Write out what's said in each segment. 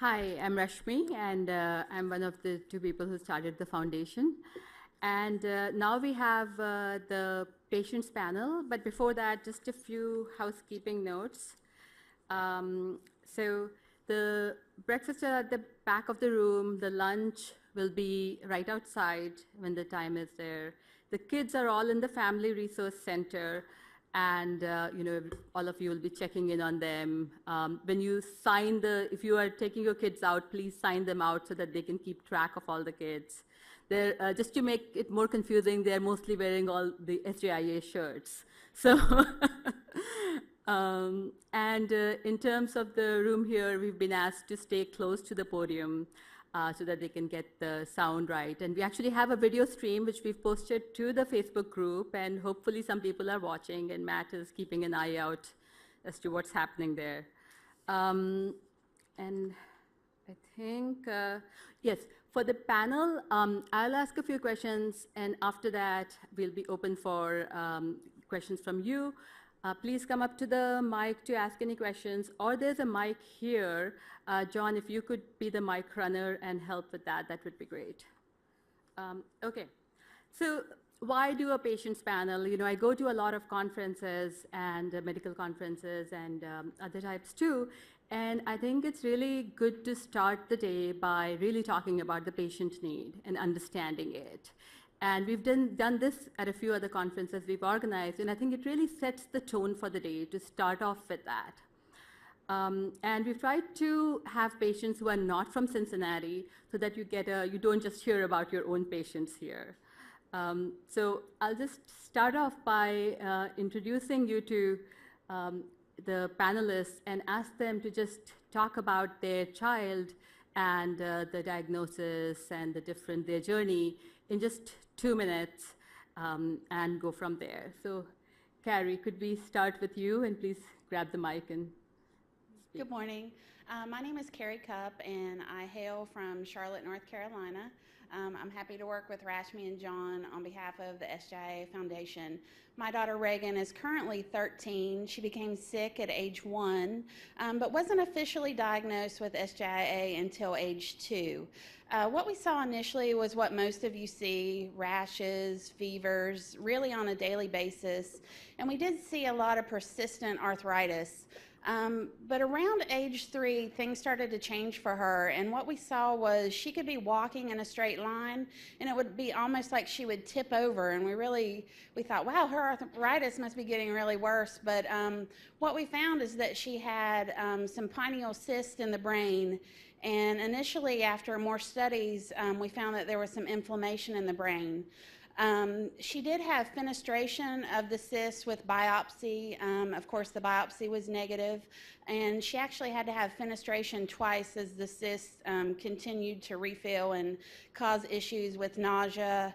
Hi, I'm Rashmi, and I'm one of the two people who started the foundation. And now we have the patients panel, but before that, just a few housekeeping notes. So the breakfast are at the back of the room, the lunch will be right outside when the time is there. The kids are all in the Family Resource Center, and all of you will be checking in on them. When you sign if you are taking your kids out, please sign them out so that they can keep track of all the kids. They're, just to make it more confusing, they're mostly wearing all the SJIA shirts. So, in terms of the room here, we've been asked to stay close to the podium so that they can get the sound right. And we actually have a video stream which we've posted to the Facebook group, and hopefully some people are watching, and Matt is keeping an eye out as to what's happening there. And I think, yes, for the panel, I'll ask a few questions, and after that, we'll be open for questions from you. Please come up to the mic to ask any questions, or there's a mic here. John, if you could be the mic runner and help with that, that would be great. Okay, so why do a patients panel? You know, I go to a lot of conferences and medical conferences and other types too, and I think it's really good to start the day by really talking about the patient need and understanding it. And we've done this at a few other conferences we've organized, and I think it really sets the tone for the day to start off with that. And we've tried to have patients who are not from Cincinnati so that you don't just hear about your own patients here. So I'll just start off by introducing you to the panelists and ask them to just talk about their child and the diagnosis and their journey in just 2 minutes and go from there. So Carrie, could we start with you, and please grab the mic and speak. Good morning. My name is Carrie Cupp, and I hail from Charlotte, North Carolina. I'm happy to work with Rashmi and John on behalf of the SJIA Foundation. My daughter Reagan is currently 13. She became sick at age 1, but wasn't officially diagnosed with SJIA until age 2. What we saw initially was what most of you see, rashes, fevers, really on a daily basis, and we did see a lot of persistent arthritis. But around age 3, things started to change for her, and what we saw was she could be walking in a straight line, and it would be almost like she would tip over, and we thought, wow, her arthritis must be getting really worse. But what we found is that she had some pineal cysts in the brain, and initially, after more studies, we found that there was some inflammation in the brain. She did have fenestration of the cyst with biopsy. Of course, the biopsy was negative, and she actually had to have fenestration twice as the cyst continued to refill and cause issues with nausea,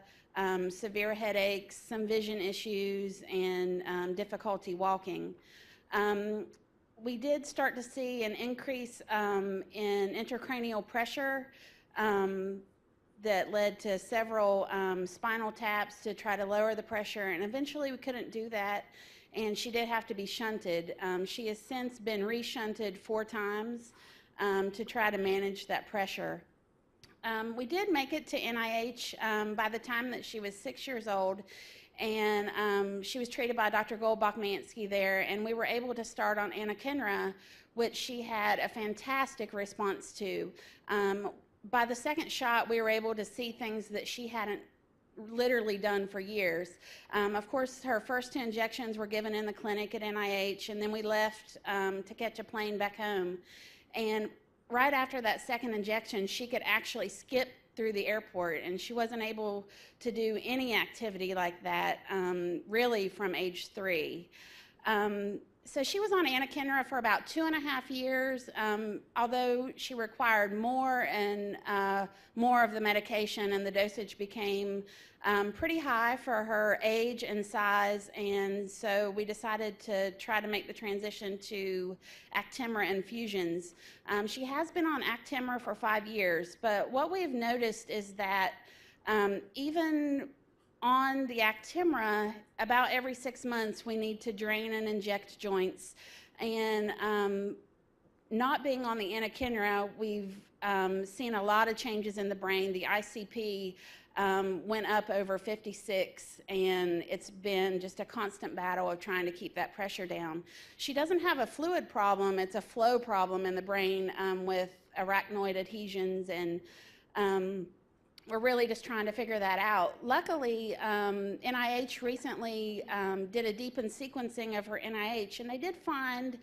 severe headaches, some vision issues, and difficulty walking. We did start to see an increase in intracranial pressure that led to several spinal taps to try to lower the pressure, and eventually we couldn't do that, and she did have to be shunted. She has since been re-shunted 4 times to try to manage that pressure. We did make it to NIH by the time that she was 6 years old, and she was treated by Dr. Goldbach-Mansky there, and we were able to start on anakinra, which she had a fantastic response to. By the second shot, we were able to see things that she hadn't literally done for years. Of course, her first 2 injections were given in the clinic at NIH, and then we left to catch a plane back home. And right after that second injection, she could actually skip through the airport, and she wasn't able to do any activity like that really from age 3. So she was on anakinra for about 2.5 years, although she required more and more of the medication, and the dosage became pretty high for her age and size, and so we decided to try to make the transition to Actemra infusions. She has been on Actemra for 5 years, but what we've noticed is that even on the Actemra, about every 6 months we need to drain and inject joints, and not being on the anakinra, we've seen a lot of changes in the brain. The ICP went up over 56, and it's been just a constant battle of trying to keep that pressure down. She doesn't have a fluid problem, it's a flow problem in the brain with arachnoid adhesions, and we're really just trying to figure that out. Luckily, NIH recently did a deepened sequencing of her NIH, and they did find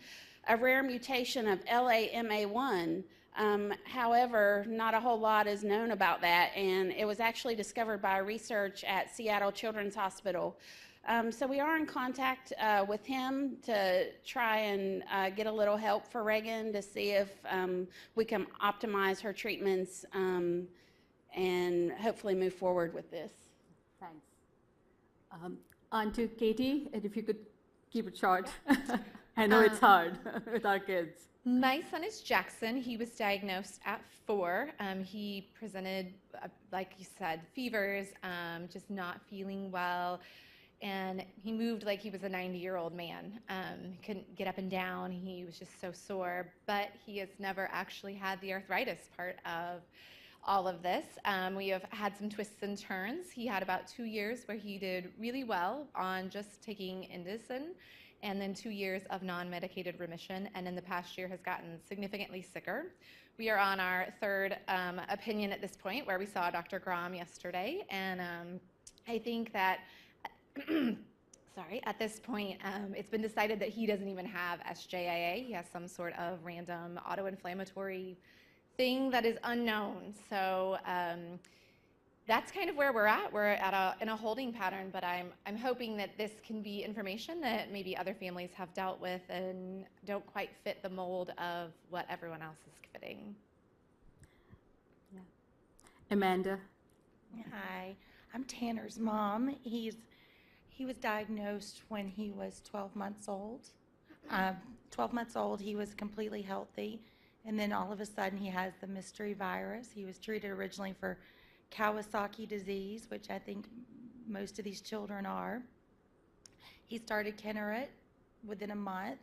a rare mutation of LAMA1. However, not a whole lot is known about that, and it was actually discovered by research at Seattle Children's Hospital. So we are in contact with him to try and get a little help for Reagan to see if we can optimize her treatments and hopefully move forward with this. Thanks. On to Katie, and if you could keep it short. I know it's hard with our kids. My son is Jackson. He was diagnosed at 4. He presented, like you said, fevers, just not feeling well. And he moved like he was a 90-year-old man. He couldn't get up and down. He was just so sore. But he has never actually had the arthritis part of all of this. We have had some twists and turns. He had about 2 years where he did really well on just taking Indocin, and then 2 years of non-medicated remission, and in the past year has gotten significantly sicker. We are on our 3rd opinion at this point, where we saw Dr. Grom yesterday, and I think that, sorry, at this point, it's been decided that he doesn't even have SJIA. He has some sort of random autoinflammatory thing that is unknown. So that's kind of where we're at. We're at in a holding pattern, but I'm hoping that this can be information that maybe other families have dealt with and don't quite fit the mold of what everyone else is fitting. Yeah. Amanda. Hi, I'm Tanner's mom. He was diagnosed when he was 12 months old. 12 months old, he was completely healthy, and then all of a sudden he has the mystery virus. He was treated originally for Kawasaki disease, which I think most of these children are. He started Kineret within a month.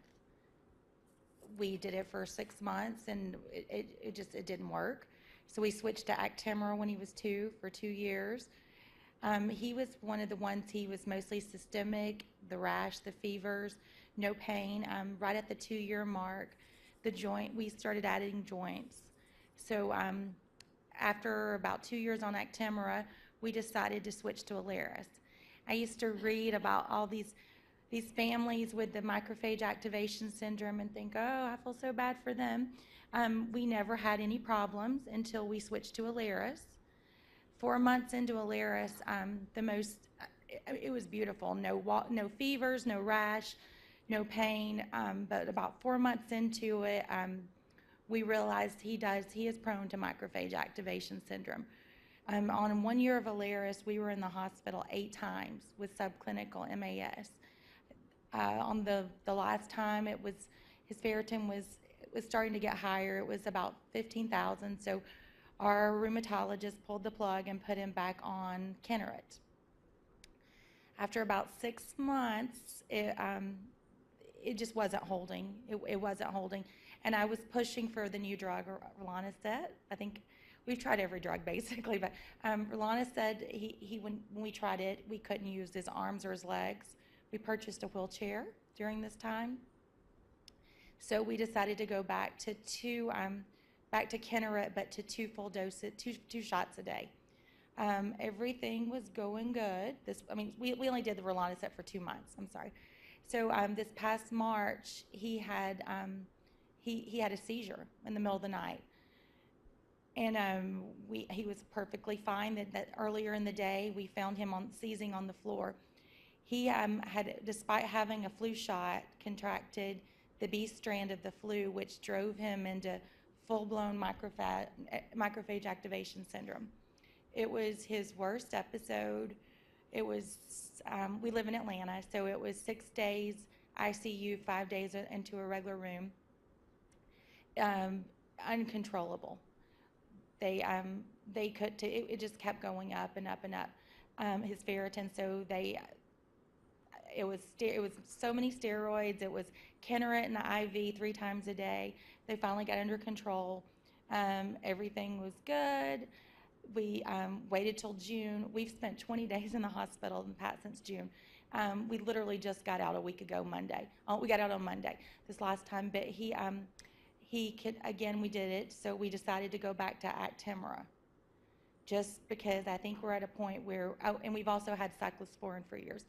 We did it for 6 months, and it didn't work. So we switched to Actemra when he was 2 for 2 years. He was one of the ones, he was mostly systemic, the rash, the fevers, no pain. Right at the 2-year mark, we started adding joints. So after about 2 years on Actemra, we decided to switch to Alaris. I used to read about all these families with the macrophage activation syndrome and think, oh, I feel so bad for them. We never had any problems until we switched to Alaris. 4 months into Alaris, it was beautiful. No fevers, no rash, no pain. But about 4 months into it, we realized he is prone to macrophage activation syndrome. On 1 year of Alaris, we were in the hospital 8 times with subclinical MAS. On the last time, his ferritin was starting to get higher. It was about 15,000. So our rheumatologist pulled the plug and put him back on Kineret. After about 6 months, it just wasn't holding. It wasn't holding. And I was pushing for the new drug, Rilonacept. I think we've tried every drug basically, but Rilonacept, when we tried it, we couldn't use his arms or his legs. We purchased a wheelchair during this time. So we decided to go back to Kineret, but to 2 full doses, two shots a day. Everything was going good. We only did the Rilonacept for 2 months. I'm sorry. So this past March, he had a seizure in the middle of the night, and he was perfectly fine. That earlier in the day, we found him seizing on the floor. He had, despite having a flu shot, contracted the B strand of the flu, which drove him into full-blown macrophage activation syndrome. It was his worst episode. It was, we live in Atlanta, so it was 6 days ICU, 5 days into a regular room. Uncontrollable. It just kept going up and up and up. His ferritin, so it was so many steroids. It was Kineret in the IV 3 times a day. They finally got under control. Everything was good. We waited till June. We've spent 20 days in the hospital in Pat since June. We literally just got out a week ago Monday. We got out on Monday this last time, but he could, again, we did it, so we decided to go back to Actemra, just because I think we're at a point where, and we've also had cyclosporin for years.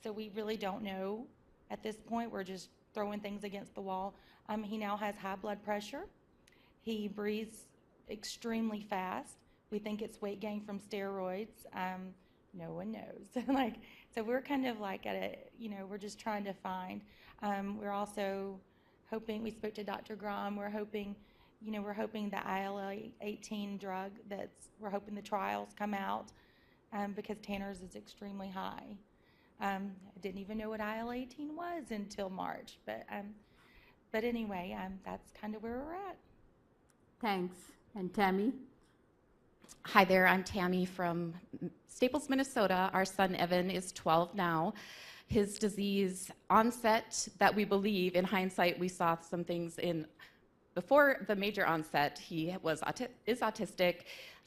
So we really don't know at this point. We're just throwing things against the wall. He now has high blood pressure. He breathes extremely fast. We think it's weight gain from steroids. No one knows. So we're kind of like at a, we're just trying to find. We're also hoping, we spoke to Dr. Grom, we're hoping the IL-18 drug we're hoping the trials come out because Tanner's is extremely high. I didn't even know what IL-18 was until March, but anyway, that's kind of where we're at. Thanks. And Tammy? Hi there, I'm Tammy from Staples, Minnesota. Our son Evan is 12 now. His disease onset that we believe, in hindsight, we saw some things before the major onset. He is autistic,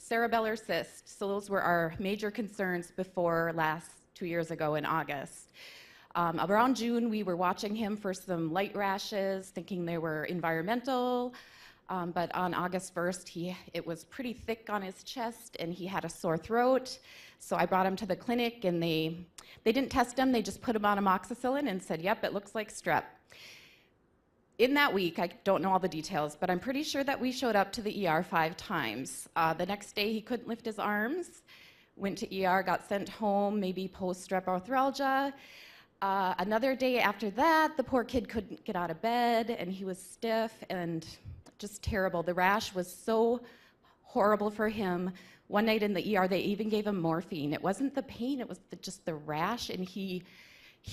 cerebellar cyst. So those were our major concerns before 2 years ago in August. Around June, we were watching him for some light rashes, thinking they were environmental. But on August 1st, it was pretty thick on his chest, and he had a sore throat. So I brought him to the clinic, and they didn't test him. They just put him on amoxicillin and said, yep, it looks like strep. In that week, I don't know all the details, but I'm pretty sure that we showed up to the ER 5 times. The next day, he couldn't lift his arms, went to ER, got sent home, maybe post-strep arthralgia. Another day after that, the poor kid couldn't get out of bed, and he was stiff and just terrible. The rash was so horrible for him. One night in the ER, they even gave him morphine. It wasn't the pain, it was just the rash, and he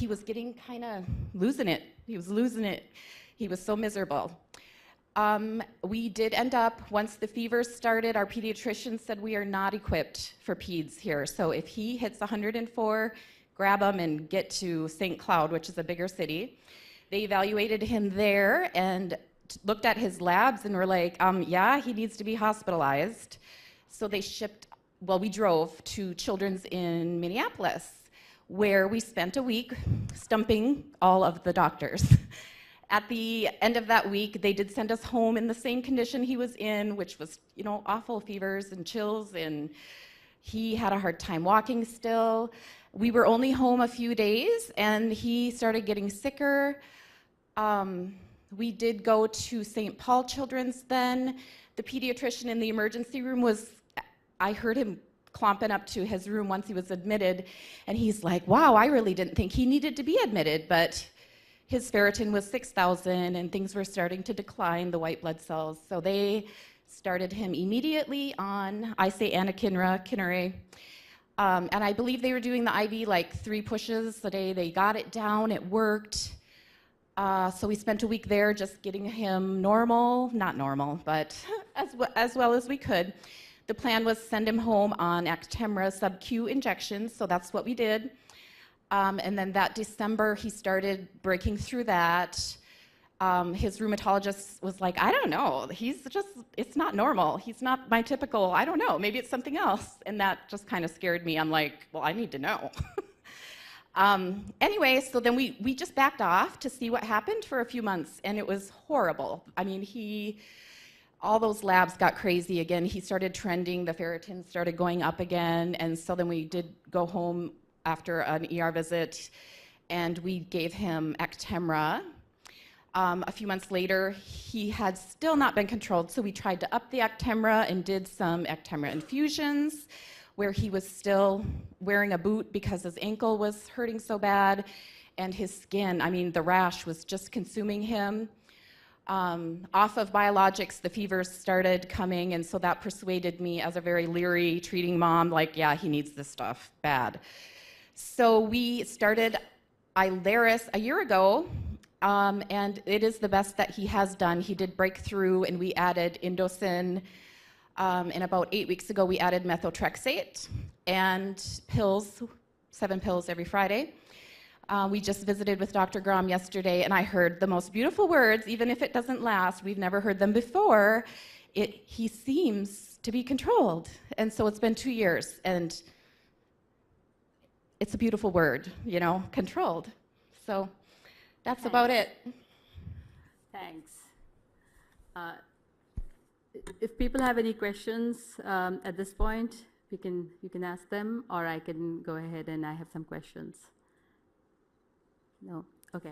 was getting kind of losing it. He was losing it. He was so miserable. We did end up, once the fever started, our pediatrician said we are not equipped for peds here. So if he hits 104, grab him and get to St. Cloud, which is a bigger city. They evaluated him there and looked at his labs and were like, yeah, he needs to be hospitalized. So we drove to Children's in Minneapolis, where we spent a week stumping all of the doctors. At the end of that week, they did send us home in the same condition he was in, which was, awful fevers and chills, and he had a hard time walking still. We were only home a few days, and he started getting sicker. We did go to St. Paul Children's then. The pediatrician in the emergency room I heard him clomping up to his room once he was admitted, and he's like, wow, I really didn't think he needed to be admitted, but his ferritin was 6,000 and things were starting to decline, the white blood cells. So they started him immediately on, I say anakinra, Kineret. And I believe they were doing the IV like 3 pushes a day. They got it down, it worked. So we spent a week there just getting him not normal, but as well as we could. The plan was send him home on Actemra sub-Q injections, so that's what we did. And then that December, he started breaking through that. His rheumatologist was like, I don't know, it's not normal. He's not my typical, I don't know, maybe it's something else. And that just kind of scared me. I'm like, well, I need to know. Anyway, so then we just backed off to see what happened for a few months, and it was horrible. I mean, all those labs got crazy again. He started trending, the ferritin started going up again, and so then we did go home after an ER visit, and we gave him Actemra. A few months later, he had still not been controlled, so we tried to up the Actemra and did some Actemra infusions, where he was still wearing a boot because his ankle was hurting so bad, and his skin, I mean, the rash was just consuming him. Off of biologics, the fevers started coming, and so that persuaded me as a very leery treating mom, like, yeah, he needs this stuff bad. So we started Ilaris a year ago, and it is the best that he has done. He did break through, and we added Indocin. And about 8 weeks ago, we added methotrexate and pills, 7 pills every Friday. We just visited with Dr. Grom yesterday, and I heard the most beautiful words, even if it doesn't last. We've never heard them before. He seems to be controlled. And so it's been 2 years, and it's a beautiful word, you know, controlled. So that's about it. Thanks. If people have any questions at this point, you can ask them, or I can go ahead and I have some questions. No? Okay.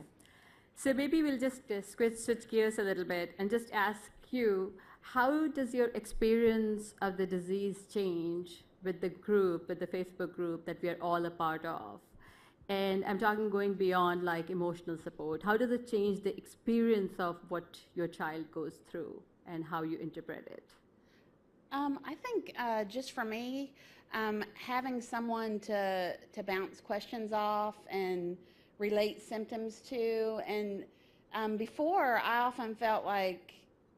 So maybe we'll just switch gears a little bit and just ask you, how does your experience of the disease change with the group, with the Facebook group that we are all a part of? And I'm talking going beyond like emotional support. How does it change the experience of what your child goes through and how you interpret it? I think just for me, having someone to bounce questions off and relate symptoms to, and before I often felt like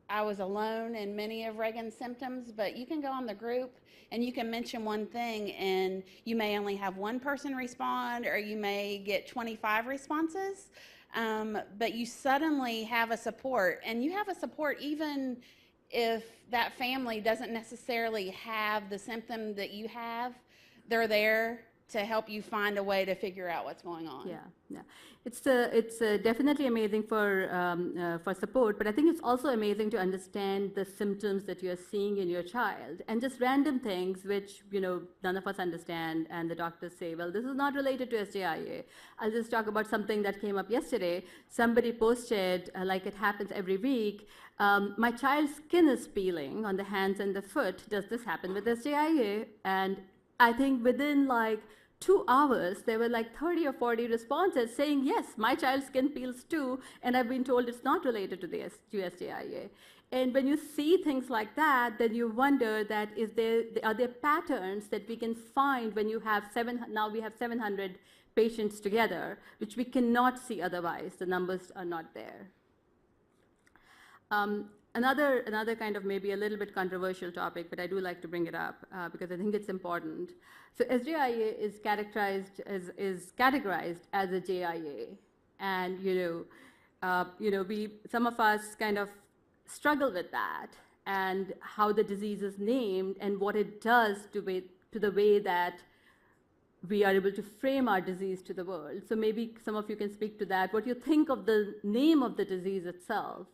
I was alone in many of Reagan's symptoms, but you can go on the group and you can mention one thing and you may only have one person respond, or you may get 25 responses, but you suddenly have a support, and you have a support even if that family doesn't necessarily have the symptom that you have. They're there to help you find a way to figure out what's going on. Yeah. It's definitely amazing for support, but I think it's also amazing to understand the symptoms that you're seeing in your child, and just random things which, you know, none of us understand, and the doctors say, well, this is not related to SJIA. I'll just talk about something that came up yesterday. Somebody posted, like it happens every week, my child's skin is peeling on the hands and the foot. Does this happen with SJIA? And I think within like 2 hours, there were like 30 or 40 responses saying, yes, my child's skin peels too, and I've been told it's not related to the SJIA. And when you see things like that, then you wonder that are there patterns that we can find when you have now we have 700 patients together, which we cannot see otherwise. The numbers are not there. Another kind of maybe a little bit controversial topic, but I do like to bring it up because I think it's important. So SJIA is categorized as a JIA, and some of us kind of struggle with that, and how the disease is named and what it does to the way that we are able to frame our disease to the world. So maybe some of you can speak to that. What you think of the name of the disease itself,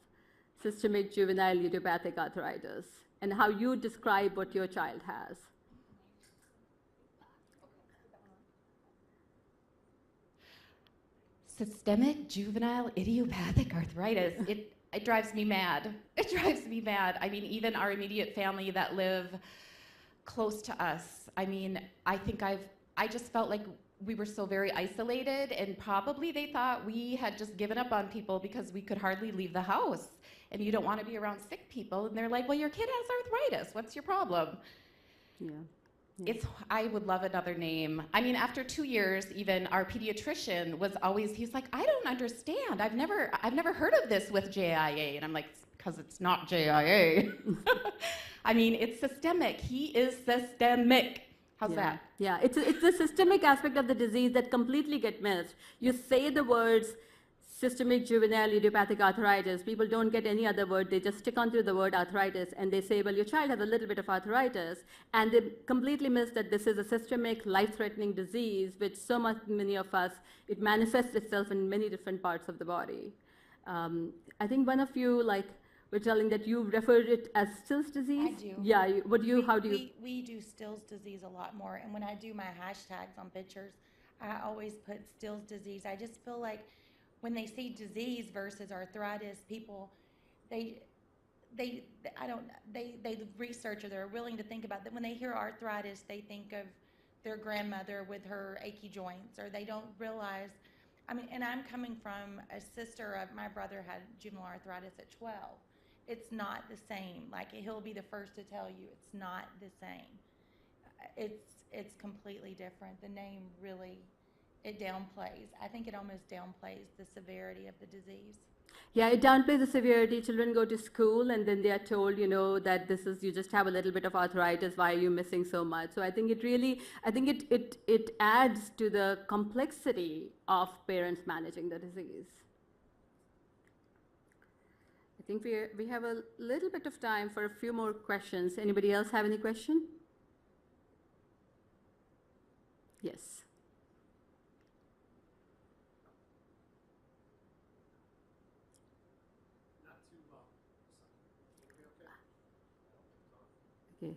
Systemic Juvenile Idiopathic Arthritis, and how you describe what your child has. Systemic Juvenile Idiopathic Arthritis. It drives me mad. It drives me mad. I mean, even our immediate family that live close to us. I mean, I just felt like we were so very isolated, and probably they thought we had just given up on people because we could hardly leave the house. And you don't want to be around sick people. And they're like, well, your kid has arthritis. What's your problem? Yeah. I would love another name. I mean, after 2 years, even our pediatrician was always, he's like, I don't understand. I've never heard of this with JIA. And I'm like, because it's not JIA. I mean, it's systemic. He is systemic. How's that? Yeah, it's the systemic aspect of the disease that completely get missed. You say the words Systemic Juvenile Idiopathic Arthritis, people don't get any other word, they just stick onto the word arthritis, and they say, well, your child has a little bit of arthritis, and they completely miss that this is a systemic, life-threatening disease, which many of us, it manifests itself in many different parts of the body. I think one of you, were telling that you referred it as Still's disease? I do. Yeah, how do you? We do Still's disease a lot more, and when I do my hashtags on pictures, I always put Still's disease. I just feel like when they see disease versus arthritis, people, they research, or they're willing to think about that. When they hear arthritis, they think of their grandmother with her achy joints, or they don't realize. I mean, and I'm coming from a sister of my brother had juvenile arthritis at 12. It's not the same. Like, he'll be the first to tell you it's not the same. It's completely different. The name really, it downplays. I think it almost downplays the severity of the disease. Yeah, it downplays the severity. Children go to school and then they are told, you know, that this is, you just have a little bit of arthritis. Why are you missing so much? So I think it really, I think it adds to the complexity of parents managing the disease. I think we have a little bit of time for a few more questions. Anybody else have any question? Yes. Okay.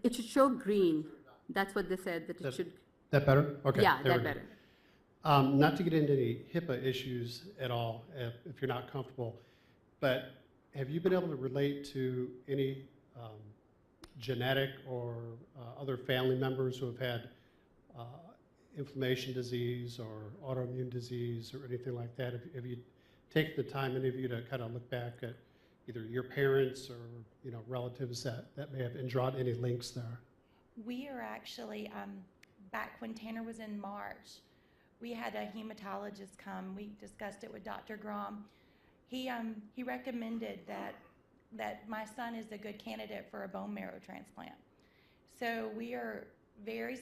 It should show green. That's what they said, that it should. That better? Okay. Yeah, there that we go. better. Not to get into any HIPAA issues at all, if you're not comfortable, but have you been able to relate to any genetic or other family members who have had inflammation disease or autoimmune disease or anything like that? Have you taken the time, any of you, to kind of look back at either your parents or, you know, relatives that may have, and drawn any links there? We are actually, back when Tanner was in March, we had a hematologist come. We discussed it with Dr. Grom. He recommended that my son is a good candidate for a bone marrow transplant. So we are very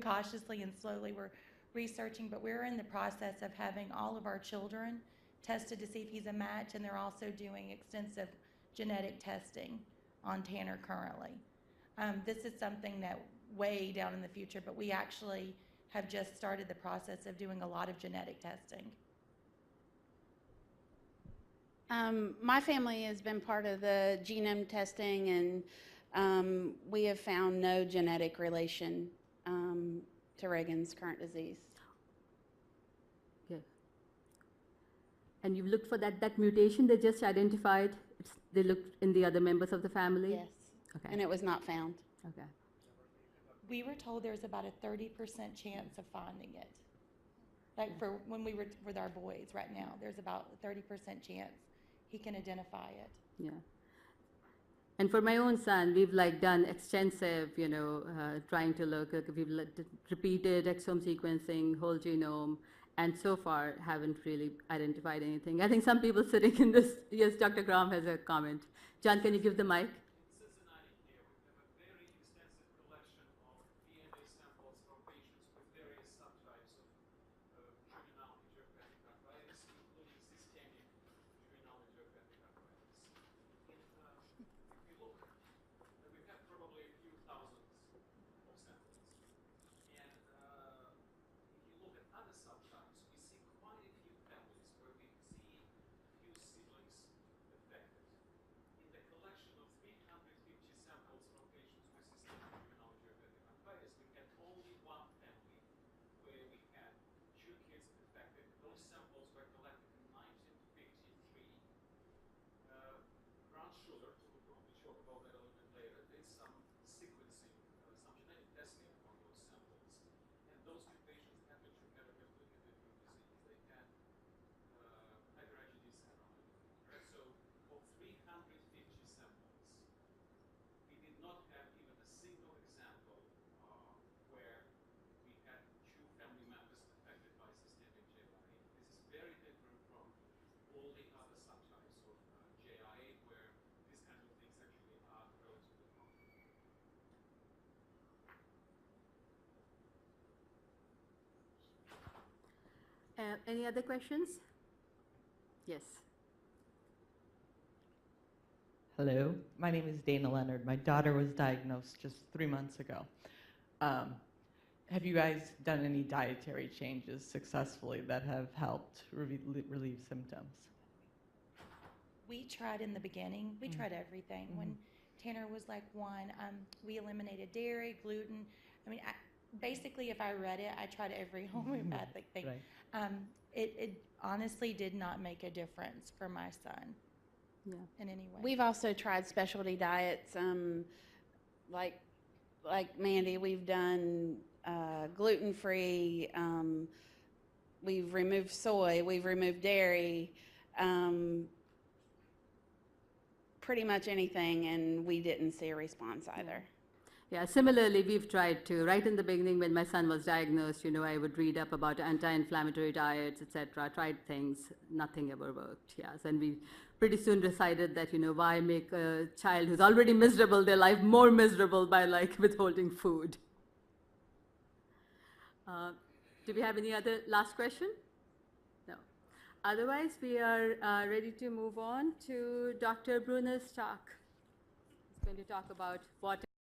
cautiously and slowly we're researching, but we're in the process of having all of our children tested to see if he's a match, and they're also doing extensive genetic testing on Tanner currently. This is something that way down in the future, but we actually have just started the process of doing a lot of genetic testing. My family has been part of the genome testing, and we have found no genetic relation to Reagan's current disease. Okay. And you've looked for that mutation they just identified? They looked in the other members of the family? Yes. Okay. And it was not found. Okay. We were told there's about a 30% chance of finding it. Like for when we were with our boys right now, there's about a 30% chance he can identify it. Yeah. And for my own son, we've done extensive, trying to look. We've repeated exome sequencing, whole genome, and so far haven't really identified anything. I think some people sitting in this. Yes, Dr. Grom has a comment. John, can you give the mic? Any other questions? Yes. Hello, my name is Dana Leonard. My daughter was diagnosed just 3 months ago. Have you guys done any dietary changes successfully that have helped relieve symptoms? We tried in the beginning. We tried everything. When Tanner was like 1, we eliminated dairy, gluten. I mean, basically, if I read it, I tried every homeopathic thing. Right. It honestly did not make a difference for my son in any way. We've also tried specialty diets, like Mandy. We've done gluten-free. We've removed soy. We've removed dairy. Pretty much anything, and we didn't see a response either. Yeah, similarly, we've tried to. Right in the beginning, when my son was diagnosed, I would read up about anti-inflammatory diets, etc. Tried things, nothing ever worked. Yes, and we pretty soon decided that, why make a child who's already miserable, their life more miserable by withholding food. Do we have any other last question? No. Otherwise, we are ready to move on to Dr. Brunner's talk. He's going to talk about what